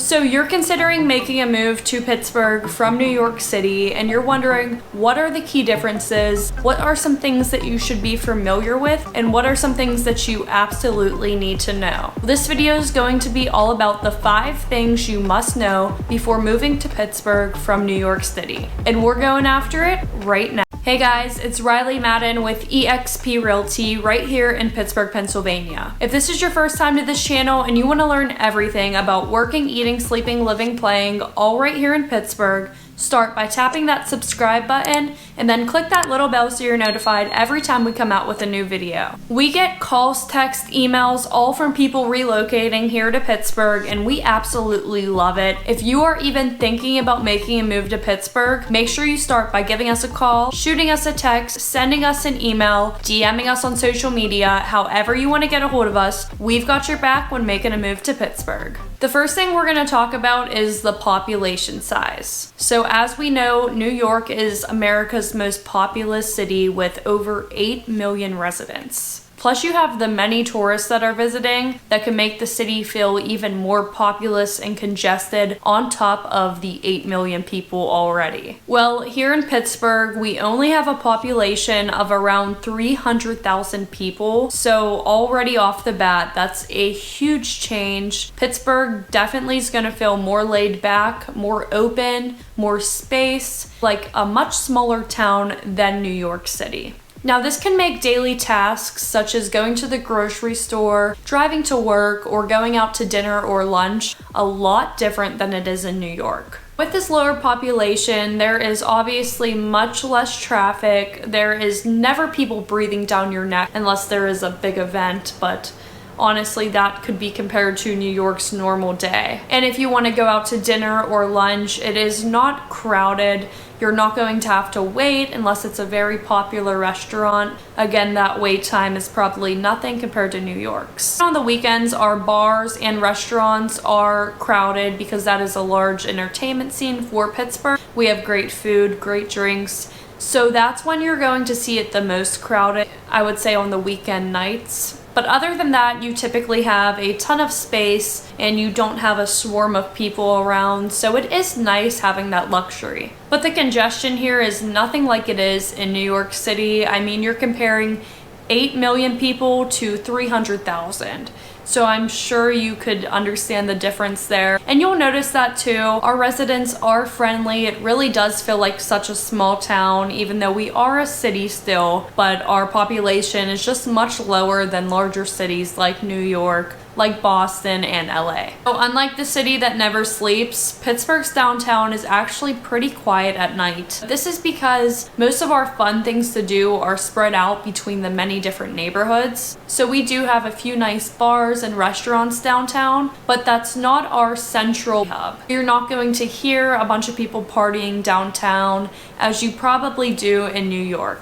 So you're considering making a move to Pittsburgh from New York City, and you're wondering, what are the key differences? What are some things that you should be familiar with? And what are some things that you absolutely need to know? This video is going to be all about the 5 things you must know before moving to Pittsburgh from New York City. And we're going after it right now. Hey guys, it's Riley Madden with eXp Realty right here in Pittsburgh, Pennsylvania. If this is your first time to this channel and you want to learn everything about working, eating, sleeping, living, playing, all right here in Pittsburgh, start by tapping that subscribe button and then click that little bell so you're notified every time we come out with a new video. We get calls, texts, emails, all from people relocating here to Pittsburgh, and we absolutely love it. If you are even thinking about making a move to Pittsburgh, make sure you start by giving us a call, shooting us a text, sending us an email, DMing us on social media, however you want to get a hold of us. We've got your back when making a move to Pittsburgh. The first thing we're going to talk about is the population size. So as we know, New York is America's most populous city with over 8 million residents. Plus you have the many tourists that are visiting that can make the city feel even more populous and congested on top of the 8 million people already. Well, here in Pittsburgh, we only have a population of around 300,000 people. So already off the bat, that's a huge change. Pittsburgh definitely is going to feel more laid back, more open, more space, like a much smaller town than New York City. Now this can make daily tasks such as going to the grocery store, driving to work, or going out to dinner or lunch a lot different than it is in New York. With this lower population, there is obviously much less traffic. There is never people breathing down your neck unless there is a big event, but honestly, that could be compared to New York's normal day. And if you want to go out to dinner or lunch, it is not crowded. You're not going to have to wait unless it's a very popular restaurant. Again, that wait time is probably nothing compared to New York's. On the weekends, our bars and restaurants are crowded because that is a large entertainment scene for Pittsburgh. We have great food, great drinks. So that's when you're going to see it the most crowded, I would say on the weekend nights. But other than that, you typically have a ton of space and you don't have a swarm of people around, so it is nice having that luxury. But the congestion here is nothing like it is in New York City. I mean, you're comparing 8 million people to 300,000. So I'm sure you could understand the difference there. And you'll notice that too. Our residents are friendly. It really does feel like such a small town, even though we are a city still, but our population is just much lower than larger cities like New York, like Boston and LA. So unlike the city that never sleeps, Pittsburgh's downtown is actually pretty quiet at night. This is because most of our fun things to do are spread out between the many different neighborhoods. So we do have a few nice bars and restaurants downtown, but that's not our central hub. You're not going to hear a bunch of people partying downtown as you probably do in New York.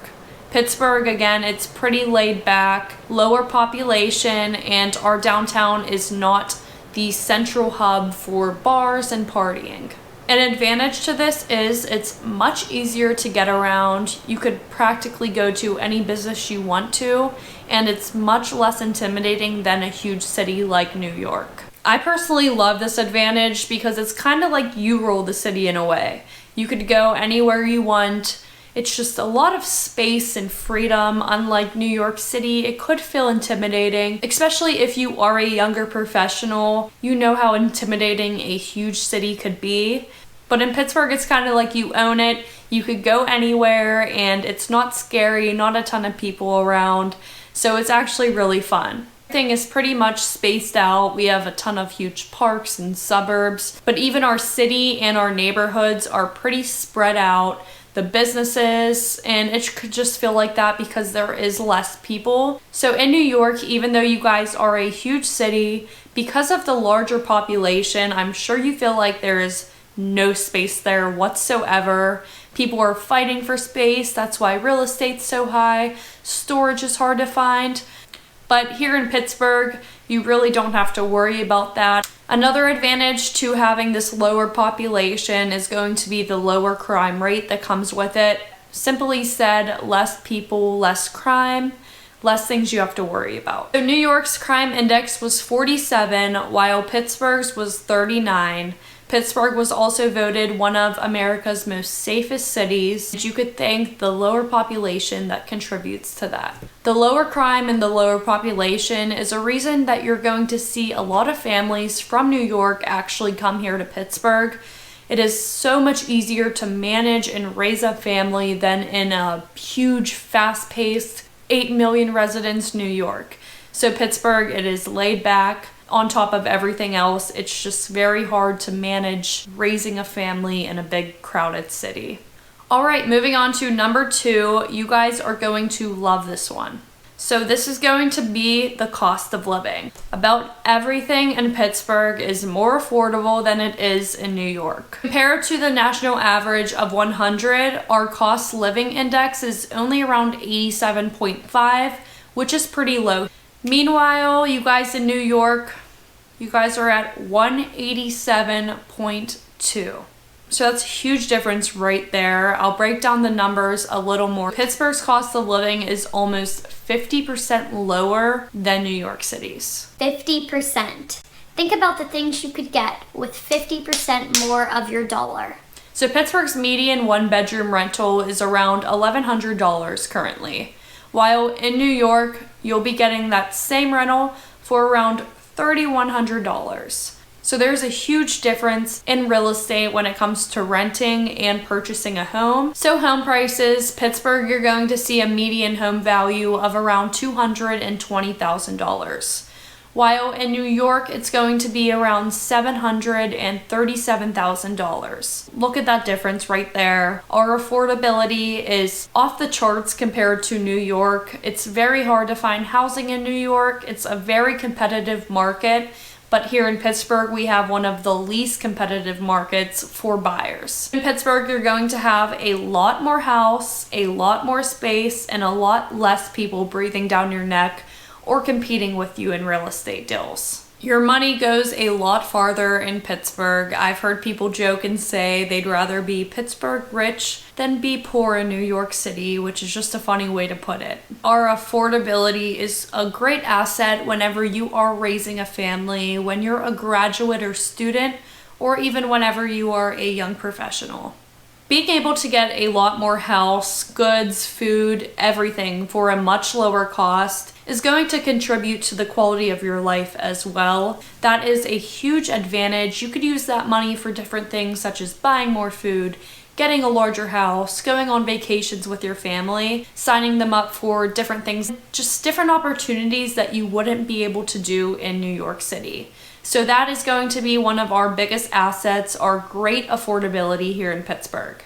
Pittsburgh, again, it's pretty laid back, lower population, and our downtown is not the central hub for bars and partying. An advantage to this is it's much easier to get around. You could practically go to any business you want to, and it's much less intimidating than a huge city like New York. I personally love this advantage because it's kind of like you rule the city in a way. You could go anywhere you want. It's just a lot of space and freedom. Unlike New York City, it could feel intimidating, especially if you are a younger professional. You know how intimidating a huge city could be. But in Pittsburgh, it's kind of like you own it. You could go anywhere and it's not scary, not a ton of people around. So it's actually really fun. Everything is pretty much spaced out. We have a ton of huge parks and suburbs, but even our city and our neighborhoods are pretty spread out. The businesses, and it could just feel like that because there is less people. So in New York, even though you guys are a huge city, because of the larger population, I'm sure you feel like there is no space there whatsoever. People are fighting for space. That's why real estate's so high. Storage is hard to find. But here in Pittsburgh, you really don't have to worry about that. Another advantage to having this lower population is going to be the lower crime rate that comes with it. Simply said, less people, less crime. less things you have to worry about. So New York's crime index was 47, while Pittsburgh's was 39. Pittsburgh was also voted one of America's most safest cities. You could thank the lower population that contributes to that. The lower crime and the lower population is a reason that you're going to see a lot of families from New York actually come here to Pittsburgh. It is so much easier to manage and raise a family than in a huge, fast-paced, 8 million residents New York. So Pittsburgh, it is laid back. On top of everything else, it's just very hard to manage raising a family in a big crowded city. All right, moving on to number 2. You guys are going to love this one. So this is going to be the cost of living. About everything in Pittsburgh is more affordable than it is in New York. Compared to the national average of 100, our cost living index is only around 87.5, which is pretty low. Meanwhile, you guys in New York, you guys are at 187.2. So that's a huge difference right there. I'll break down the numbers a little more. Pittsburgh's cost of living is almost 50% lower than New York City's. 50%. Think about the things you could get with 50% more of your dollar. So Pittsburgh's median one-bedroom rental is around $1,100 currently, while in New York, you'll be getting that same rental for around $3,100. So there's a huge difference in real estate when it comes to renting and purchasing a home. So home prices, Pittsburgh, you're going to see a median home value of around $220,000. While in New York, it's going to be around $737,000. Look at that difference right there. Our affordability is off the charts compared to New York. It's very hard to find housing in New York. It's a very competitive market. But here in Pittsburgh, we have one of the least competitive markets for buyers. In Pittsburgh, you're going to have a lot more house, a lot more space, and a lot less people breathing down your neck or competing with you in real estate deals. Your money goes a lot farther in Pittsburgh. I've heard people joke and say they'd rather be Pittsburgh rich than be poor in New York City, which is just a funny way to put it. Our affordability is a great asset whenever you are raising a family, when you're a graduate or student, or even whenever you are a young professional. Being able to get a lot more house, goods, food, everything for a much lower cost is going to contribute to the quality of your life as well. That is a huge advantage. You could use that money for different things such as buying more food, getting a larger house, going on vacations with your family, signing them up for different things, just different opportunities that you wouldn't be able to do in New York City. So that is going to be one of our biggest assets, our great affordability here in Pittsburgh.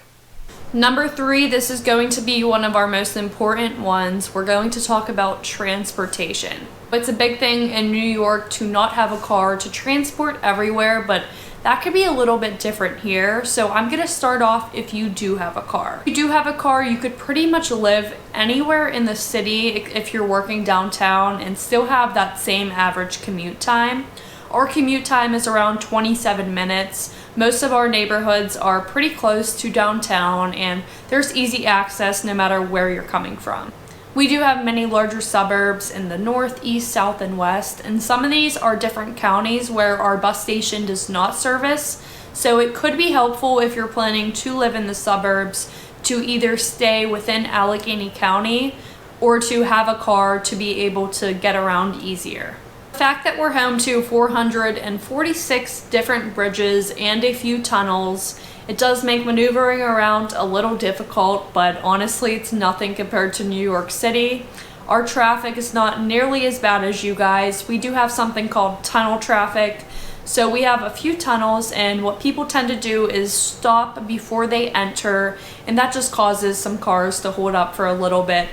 Number 3, this is going to be one of our most important ones. We're going to talk about transportation. It's a big thing in New York to not have a car to transport everywhere, but that could be a little bit different here. So I'm gonna start off if you do have a car. If you do have a car, you could pretty much live anywhere in the city if you're working downtown and still have that same average commute time. Our commute time is around 27 minutes. Most of our neighborhoods are pretty close to downtown and there's easy access no matter where you're coming from. We do have many larger suburbs in the north, east, south, and west, and some of these are different counties where our bus station does not service, so it could be helpful if you're planning to live in the suburbs to either stay within Allegheny County or to have a car to be able to get around easier. The fact that we're home to 446 different bridges and a few tunnels, it does make maneuvering around a little difficult, but honestly it's nothing compared to New York City. Our traffic is not nearly as bad as you guys. We do have something called tunnel traffic. So we have a few tunnels, and what people tend to do is stop before they enter, and that just causes some cars to hold up for a little bit.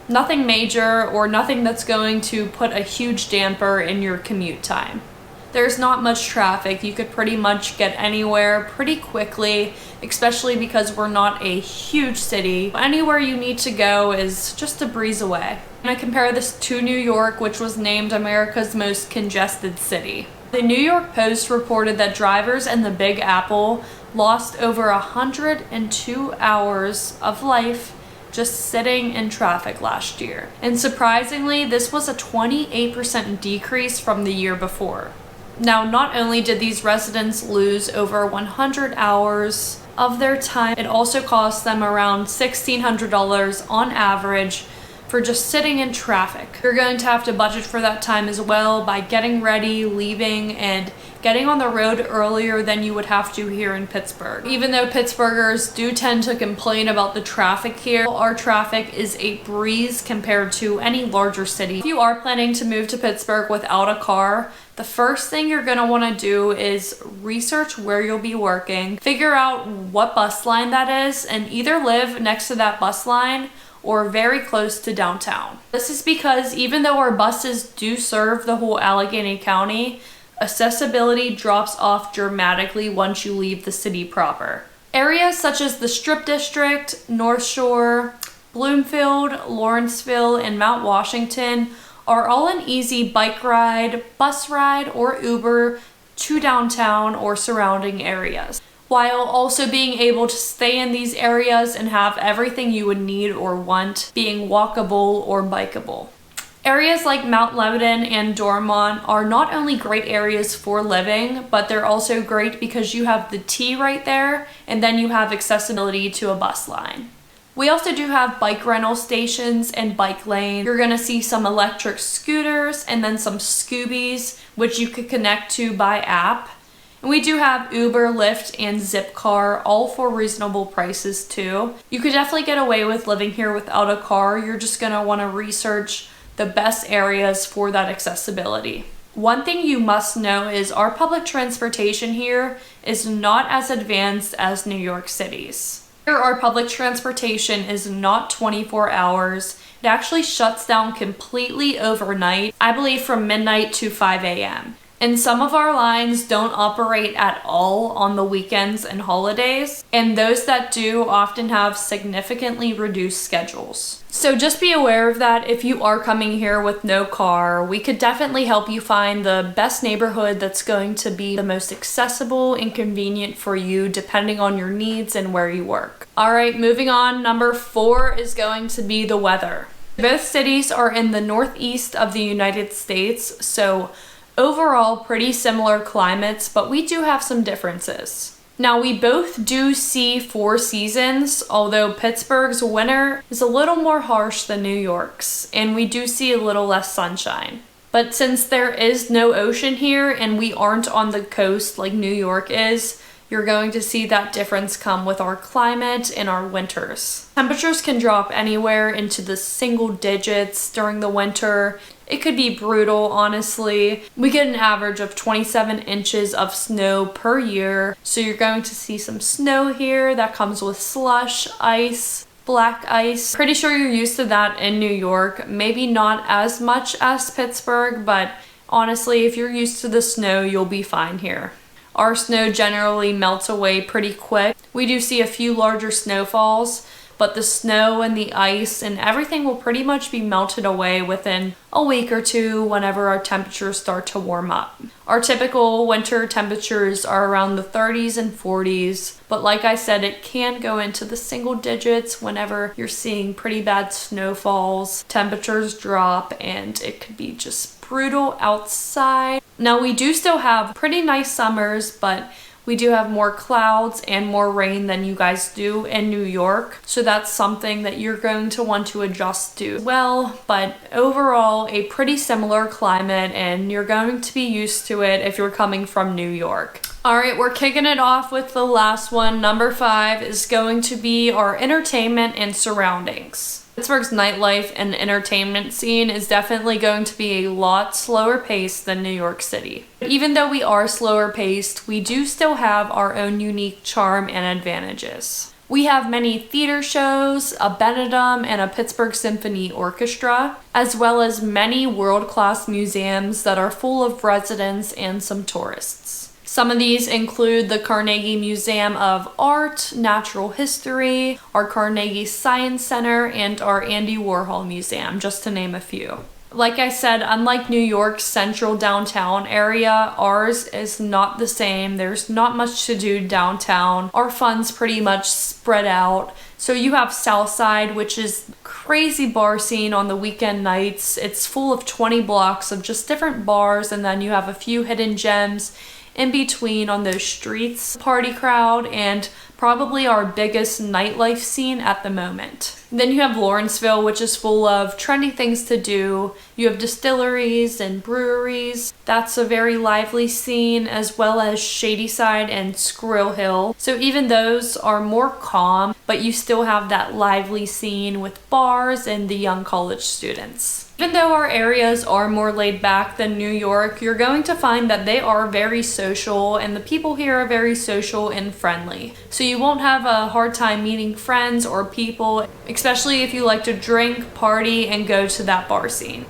Nothing major or nothing that's going to put a huge damper in your commute time. There's not much traffic. You could pretty much get anywhere pretty quickly, especially because we're not a huge city. Anywhere you need to go is just a breeze away. And I compare this to New York, which was named America's most congested city. The New York Post reported that drivers in the Big Apple lost over 102 hours of life just sitting in traffic last year. And surprisingly, this was a 28% decrease from the year before. Now, not only did these residents lose over 100 hours of their time, it also cost them around $1,600 on average for just sitting in traffic. You're going to have to budget for that time as well by getting ready, leaving, and getting on the road earlier than you would have to here in Pittsburgh. Even though Pittsburghers do tend to complain about the traffic here, our traffic is a breeze compared to any larger city. If you are planning to move to Pittsburgh without a car, the first thing you're gonna wanna do is research where you'll be working, figure out what bus line that is, and either live next to that bus line or very close to downtown. This is because even though our buses do serve the whole Allegheny County, accessibility drops off dramatically once you leave the city proper. Areas such as the Strip District, North Shore, Bloomfield, Lawrenceville, and Mount Washington are all an easy bike ride, bus ride, or Uber to downtown or surrounding areas, while also being able to stay in these areas and have everything you would need or want being walkable or bikeable. Areas like Mount Lebanon and Dormont are not only great areas for living, but they're also great because you have the T right there, and then you have accessibility to a bus line. We also do have bike rental stations and bike lanes. You're gonna see some electric scooters and then some Scoobies, which you could connect to by app. And we do have Uber, Lyft, and Zipcar, all for reasonable prices too. You could definitely get away with living here without a car. You're just gonna wanna research the best areas for that accessibility. One thing you must know is our public transportation here is not as advanced as New York City's. Here, our public transportation is not 24 hours. It actually shuts down completely overnight, I believe from midnight to 5 a.m. And some of our lines don't operate at all on the weekends and holidays, and those that do often have significantly reduced schedules. So just be aware of that if you are coming here with no car. We could definitely help you find the best neighborhood that's going to be the most accessible and convenient for you depending on your needs and where you work. All right, moving on. Number 4 is going to be the weather. Both cities are in the northeast of the United States, so overall, pretty similar climates, but we do have some differences. Now, we both do see 4 seasons, although Pittsburgh's winter is a little more harsh than New York's, and we do see a little less sunshine. But since there is no ocean here and we aren't on the coast like New York is, you're going to see that difference come with our climate and our winters. Temperatures can drop anywhere into the single digits during the winter. It could be brutal, honestly. We get an average of 27 inches of snow per year. So you're going to see some snow here that comes with slush, ice, black ice. Pretty sure you're used to that in New York. Maybe not as much as Pittsburgh, but honestly, if you're used to the snow, you'll be fine here. Our snow generally melts away pretty quick. We do see a few larger snowfalls, but the snow and the ice and everything will pretty much be melted away within a week or two whenever our temperatures start to warm up. Our typical winter temperatures are around the 30s and 40s, but like I said, it can go into the single digits whenever you're seeing pretty bad snowfalls, temperatures drop, and it could be just brutal outside. Now, we do still have pretty nice summers, but we do have more clouds and more rain than you guys do in New York. So that's something that you're going to want to adjust to as well. But overall, a pretty similar climate, and you're going to be used to it if you're coming from New York. All right, we're kicking it off with the last one. Number 5 is going to be our entertainment and surroundings. Pittsburgh's nightlife and entertainment scene is definitely going to be a lot slower paced than New York City. Even though we are slower paced, we do still have our own unique charm and advantages. We have many theater shows, a Benedum, and a Pittsburgh Symphony Orchestra, as well as many world-class museums that are full of residents and some tourists. Some of these include the Carnegie Museum of Art, Natural History, our Carnegie Science Center, and our Andy Warhol Museum, just to name a few. Like I said, unlike New York's central downtown area, ours is not the same. There's not much to do downtown. Our fun's pretty much spread out. So you have Southside, which is crazy bar scene on the weekend nights. It's full of 20 blocks of just different bars, and then you have a few hidden gems in between on those streets. Party crowd and probably our biggest nightlife scene at the moment. Then you have Lawrenceville, which is full of trendy things to do. You have distilleries and breweries. That's a very lively scene, as well as Shadyside and Squirrel Hill. So even those are more calm, but you still have that lively scene with bars and the young college students. Even though our areas are more laid back than New York, you're going to find that they are very social, and the people here are very social and friendly. So you won't have a hard time meeting friends or people, especially if you like to drink, party, and go to that bar scene.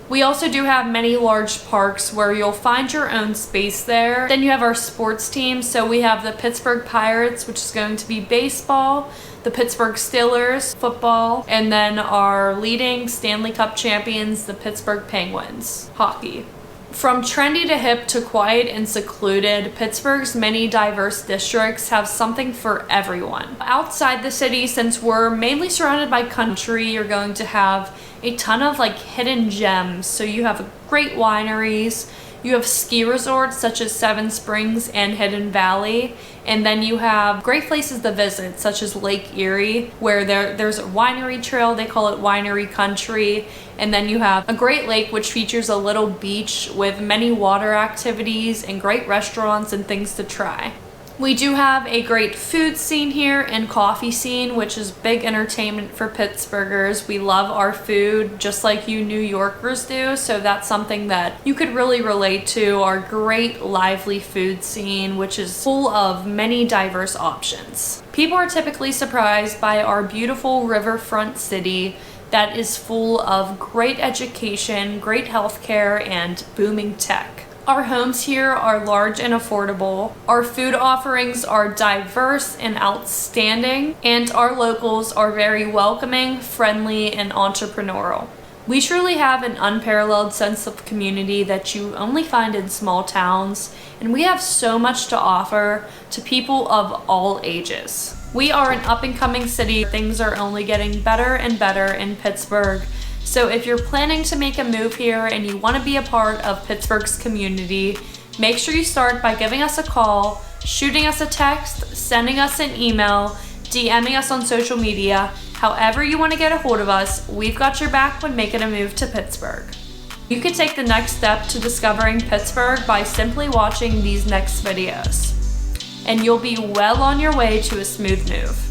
We also do have many large parks where you'll find your own space there. Then you have our sports teams. So we have the Pittsburgh Pirates, which is going to be baseball, the Pittsburgh Steelers, football, and then our leading Stanley Cup champions, the Pittsburgh Penguins, hockey. From trendy to hip to quiet and secluded, Pittsburgh's many diverse districts have something for everyone. Outside the city, since we're mainly surrounded by country, you're going to have a ton of hidden gems. So you have great wineries, you have ski resorts such as Seven Springs and Hidden Valley, and then you have great places to visit such as Lake Erie, where there's a winery trail, they call it Winery Country, and then you have a great lake which features a little beach with many water activities and great restaurants and things to try. We do have a great food scene here and coffee scene, which is big entertainment for Pittsburghers. We love our food just like you New Yorkers do, so that's something that you could really relate to, our great lively food scene, which is full of many diverse options. People are typically surprised by our beautiful riverfront city that is full of great education, great healthcare, and booming tech. Our homes here are large and affordable. Our food offerings are diverse and outstanding, and our locals are very welcoming, friendly, and entrepreneurial. We truly have an unparalleled sense of community that you only find in small towns, and we have so much to offer to people of all ages. We are an up-and-coming city. Things are only getting better and better in Pittsburgh. So if you're planning to make a move here and you want to be a part of Pittsburgh's community, make sure you start by giving us a call, shooting us a text, sending us an email, DMing us on social media. However you want to get a hold of us, we've got your back when making a move to Pittsburgh. You can take the next step to discovering Pittsburgh by simply watching these next videos, and you'll be well on your way to a smooth move.